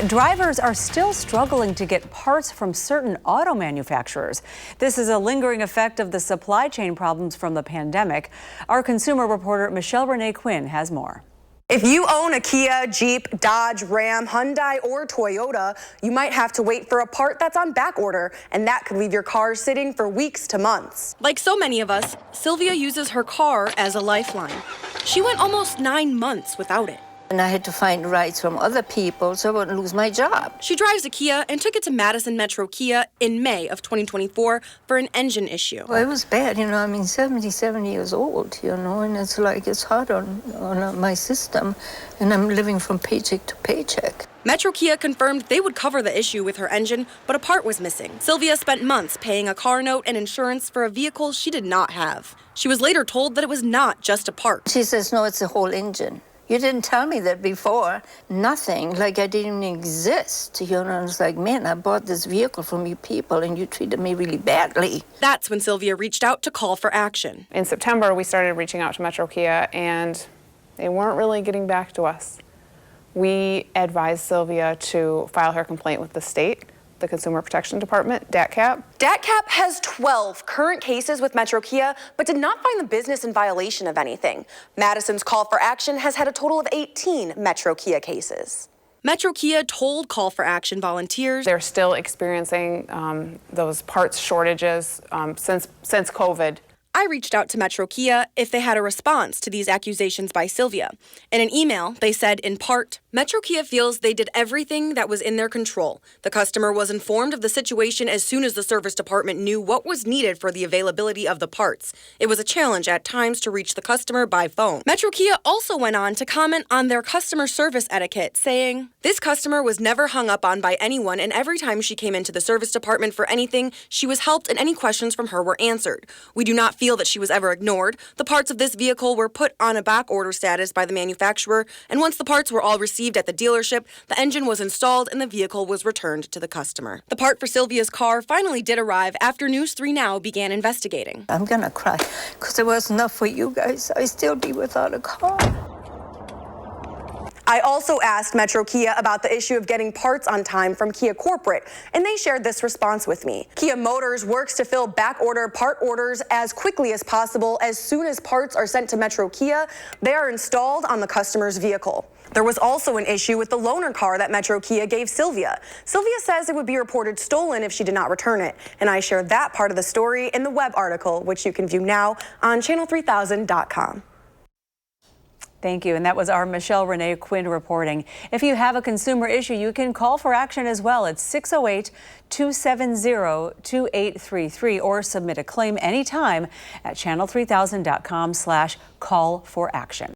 Drivers are still struggling to get parts from certain auto manufacturers. This is a lingering effect of the supply chain problems from the pandemic. Our consumer reporter Michelle Renee Quinn has more. If you own a Kia, Jeep, Dodge, Ram, Hyundai, or Toyota, you might have to wait for a part that's on back order, and that could leave your car sitting for weeks to months. Like so many of us, Sylvia uses her car as a lifeline. She went almost 9 months without it. And I had to find rides from other people so I wouldn't lose my job. She drives a Kia and took it to Madison Metro Kia in May of 2024 for an engine issue. Well, it was bad, 77 years old, and it's like it's hard on my system, and I'm living from paycheck to paycheck. Metro Kia confirmed they would cover the issue with her engine, but a part was missing. Sylvia spent months paying a car note and insurance for a vehicle she did not have. She was later told that it was not just a part. She says, no, it's the whole engine. You didn't tell me that before. Nothing, like I didn't even exist. It's like, man, I bought this vehicle from you people and you treated me really badly. That's when Sylvia reached out to call for action. In September, we started reaching out to Metro Kia, and they weren't really getting back to us. We advised Sylvia to file her complaint with the state, the Consumer Protection Department, DATCAP. DATCAP has 12 current cases with Metro Kia, but did not find the business in violation of anything. Madison's call for action has had a total of 18 Metro Kia cases. Metro Kia told Call for Action volunteers They're still experiencing those parts shortages since COVID. I reached out to Metro Kia if they had a response to these accusations by Sylvia. In an email, they said, in part, Metro Kia feels they did everything that was in their control. The customer was informed of the situation as soon as the service department knew what was needed for the availability of the parts. It was a challenge at times to reach the customer by phone. Metro Kia also went on to comment on their customer service etiquette, saying, this customer was never hung up on by anyone, and every time she came into the service department for anything, she was helped and any questions from her were answered. We do not feel that she was ever ignored. The parts of this vehicle were put on a back order status by the manufacturer, and once the parts were all received at the dealership, the engine was installed and the vehicle was returned to the customer. The part for Sylvia's car finally did arrive after News 3 Now began investigating. I'm gonna cry because it wasn't enough for you guys. I'd still be without a car. I also asked Metro Kia about the issue of getting parts on time from Kia Corporate, and they shared this response with me. Kia Motors works to fill back order part orders as quickly as possible. As soon as parts are sent to Metro Kia, they are installed on the customer's vehicle. There was also an issue with the loaner car that Metro Kia gave Sylvia. Sylvia says it would be reported stolen if she did not return it, and I shared that part of the story in the web article, which you can view now on channel3000.com. Thank you. And that was our Michelle Renee Quinn reporting. If you have a consumer issue, you can call for action as well. It's 608-270-2833 or submit a claim anytime at channel3000.com/call-for-action.